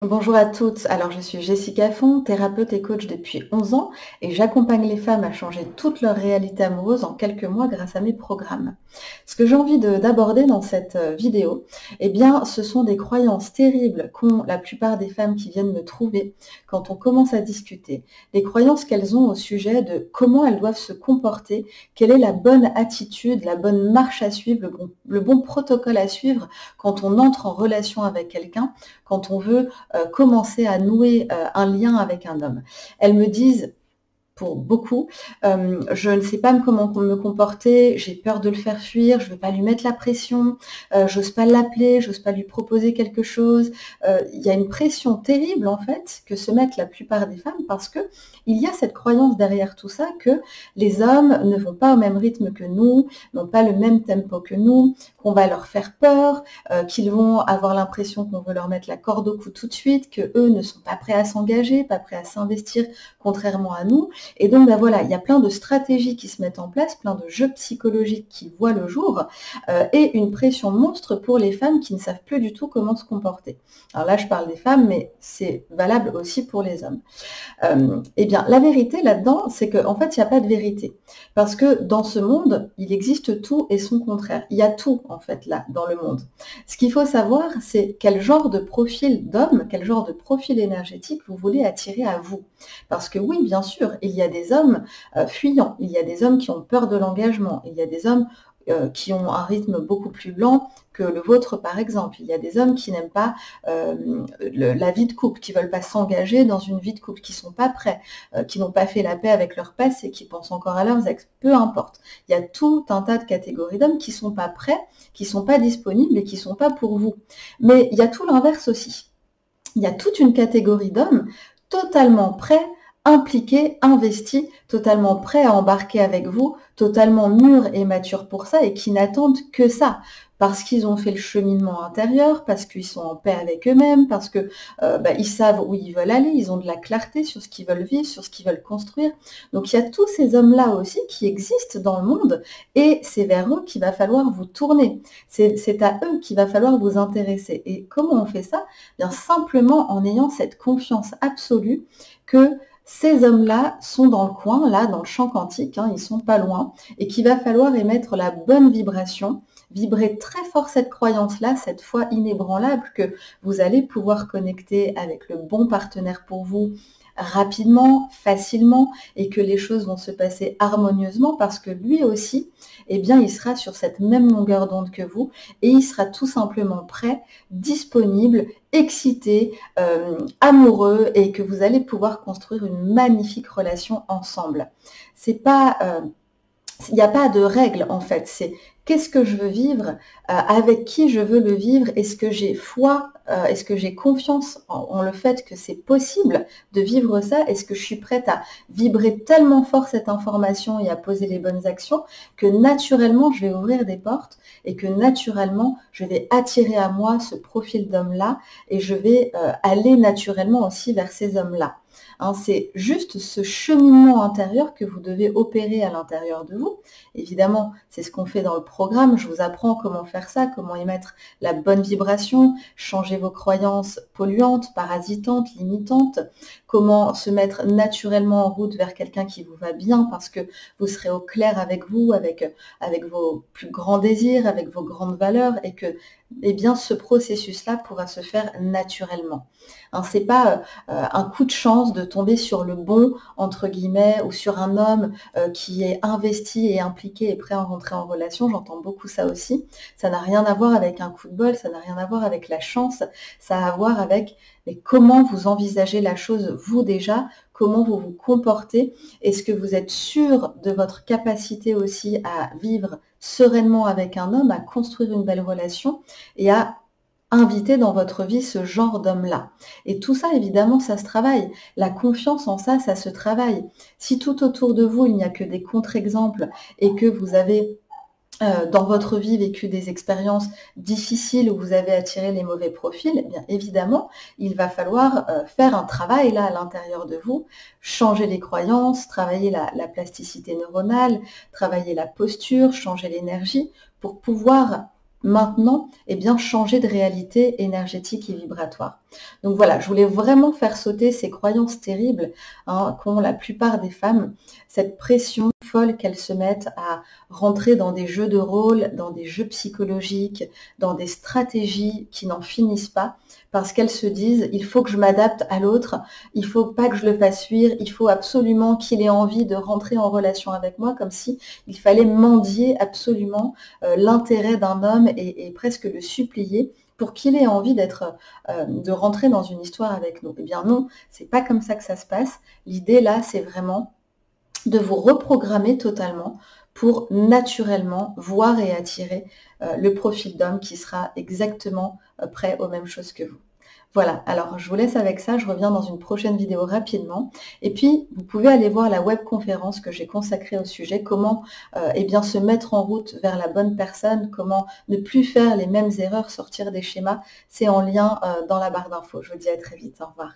Bonjour à toutes, alors je suis Jessica Font, thérapeute et coach depuis 11 ans et j'accompagne les femmes à changer toute leur réalité amoureuse en quelques mois grâce à mes programmes. Ce que j'ai envie d'aborder dans cette vidéo, eh bien, ce sont des croyances terribles qu'ont la plupart des femmes qui viennent me trouver quand on commence à discuter. Les croyances qu'elles ont au sujet de comment elles doivent se comporter, quelle est la bonne attitude, la bonne marche à suivre, le bon protocole à suivre quand on entre en relation avec quelqu'un, quand on veut commencer à nouer un lien avec un homme. Elles me disent pour beaucoup. Je ne sais pas comment me comporter, j'ai peur de le faire fuir, je ne veux pas lui mettre la pression, j'ose pas l'appeler, j'ose pas lui proposer quelque chose. Il y a une pression terrible en fait que se mettent la plupart des femmes parce que il y a cette croyance derrière tout ça que les hommes ne vont pas au même rythme que nous, n'ont pas le même tempo que nous, qu'on va leur faire peur, qu'ils vont avoir l'impression qu'on veut leur mettre la corde au cou tout de suite, que eux ne sont pas prêts à s'engager, pas prêts à s'investir contrairement à nous. Et donc, ben voilà, il y a plein de stratégies qui se mettent en place, plein de jeux psychologiques qui voient le jour, et une pression monstre pour les femmes qui ne savent plus du tout comment se comporter. Alors là, je parle des femmes, mais c'est valable aussi pour les hommes. Eh bien, la vérité là-dedans, c'est qu'en fait, il n'y a pas de vérité. Parce que dans ce monde, il existe tout et son contraire. Il y a tout, en fait, là, dans le monde. Ce qu'il faut savoir, c'est quel genre de profil d'homme, quel genre de profil énergétique vous voulez attirer à vous. Parce que oui, bien sûr, il y a des hommes fuyants, il y a des hommes qui ont peur de l'engagement, il y a des hommes qui ont un rythme beaucoup plus lent que le vôtre, par exemple. Il y a des hommes qui n'aiment pas la vie de couple, qui ne veulent pas s'engager dans une vie de couple, qui ne sont pas prêts, qui n'ont pas fait la paix avec leur passé et qui pensent encore à leurs ex. Peu importe. Il y a tout un tas de catégories d'hommes qui ne sont pas prêts, qui ne sont pas disponibles et qui ne sont pas pour vous. Mais il y a tout l'inverse aussi. Il y a toute une catégorie d'hommes totalement prêts, impliqués, investis, totalement prêts à embarquer avec vous, totalement mûrs et matures pour ça et qui n'attendent que ça. Parce qu'ils ont fait le cheminement intérieur, parce qu'ils sont en paix avec eux-mêmes, parce que ils savent où ils veulent aller, ils ont de la clarté sur ce qu'ils veulent vivre, sur ce qu'ils veulent construire. Donc il y a tous ces hommes-là aussi qui existent dans le monde et c'est vers eux qu'il va falloir vous tourner. C'est à eux qu'il va falloir vous intéresser. Et comment on fait ça? Bien simplement en ayant cette confiance absolue que ces hommes-là sont dans le coin, là, dans le champ quantique, hein, ils sont pas loin, et qu'il va falloir émettre la bonne vibration, vibrer très fort cette croyance-là, cette foi inébranlable que vous allez pouvoir connecter avec le bon partenaire pour vous rapidement, facilement, et que les choses vont se passer harmonieusement parce que lui aussi, eh bien, il sera sur cette même longueur d'onde que vous et il sera tout simplement prêt, disponible, excité, amoureux et que vous allez pouvoir construire une magnifique relation ensemble. C'est pas il n'y a pas de règle en fait, c'est qu'est-ce que je veux vivre, avec qui je veux le vivre, est-ce que j'ai foi, est-ce que j'ai confiance en le fait que c'est possible de vivre ça, est-ce que je suis prête à vibrer tellement fort cette information et à poser les bonnes actions que naturellement je vais ouvrir des portes et que naturellement je vais attirer à moi ce profil d'homme-là et je vais aller naturellement aussi vers ces hommes-là. Hein, c'est juste ce cheminement intérieur que vous devez opérer à l'intérieur de vous. Évidemment, c'est ce qu'on fait dans le programme. Je vous apprends comment faire ça, comment émettre la bonne vibration, changer vos croyances polluantes, parasitantes, limitantes, comment se mettre naturellement en route vers quelqu'un qui vous va bien parce que vous serez au clair avec vous, avec vos plus grands désirs, avec vos grandes valeurs et que eh bien, ce processus-là pourra se faire naturellement. Hein, c'est pas un coup de chance de tomber sur le bon, entre guillemets, ou sur un homme qui est investi et impliqué et prêt à rentrer en relation. J'entends beaucoup ça aussi. Ça n'a rien à voir avec un coup de bol, ça n'a rien à voir avec la chance, ça a à voir avec mais comment vous envisagez la chose, vous déjà, comment vous vous comportez. Est-ce que vous êtes sûr de votre capacité aussi à vivre sereinement avec un homme, à construire une belle relation et à inviter dans votre vie ce genre d'homme-là. Et tout ça, évidemment, ça se travaille. La confiance en ça, ça se travaille. Si tout autour de vous, il n'y a que des contre-exemples et que vous avez dans votre vie vécu des expériences difficiles où vous avez attiré les mauvais profils, eh bien évidemment, il va falloir faire un travail là à l'intérieur de vous, changer les croyances, travailler la plasticité neuronale, travailler la posture, changer l'énergie pour pouvoir maintenant, eh bien, changer de réalité énergétique et vibratoire. Donc voilà, je voulais vraiment faire sauter ces croyances terribles qu'ont la plupart des femmes, cette pression folle qu'elles se mettent à rentrer dans des jeux de rôle, dans des jeux psychologiques, dans des stratégies qui n'en finissent pas, parce qu'elles se disent, il faut que je m'adapte à l'autre, il faut pas que je le fasse fuir, il faut absolument qu'il ait envie de rentrer en relation avec moi, comme si il fallait mendier absolument l'intérêt d'un homme et presque le supplier pour qu'il ait envie de rentrer dans une histoire avec nous. Eh bien non, c'est pas comme ça que ça se passe. L'idée là, c'est vraiment de vous reprogrammer totalement pour naturellement voir et attirer le profil d'homme qui sera exactement prêt aux mêmes choses que vous. Voilà, alors je vous laisse avec ça, je reviens dans une prochaine vidéo rapidement. Et puis, vous pouvez aller voir la webconférence que j'ai consacrée au sujet, comment eh bien, se mettre en route vers la bonne personne, comment ne plus faire les mêmes erreurs, sortir des schémas. C'est en lien dans la barre d'infos. Je vous dis à très vite, au revoir.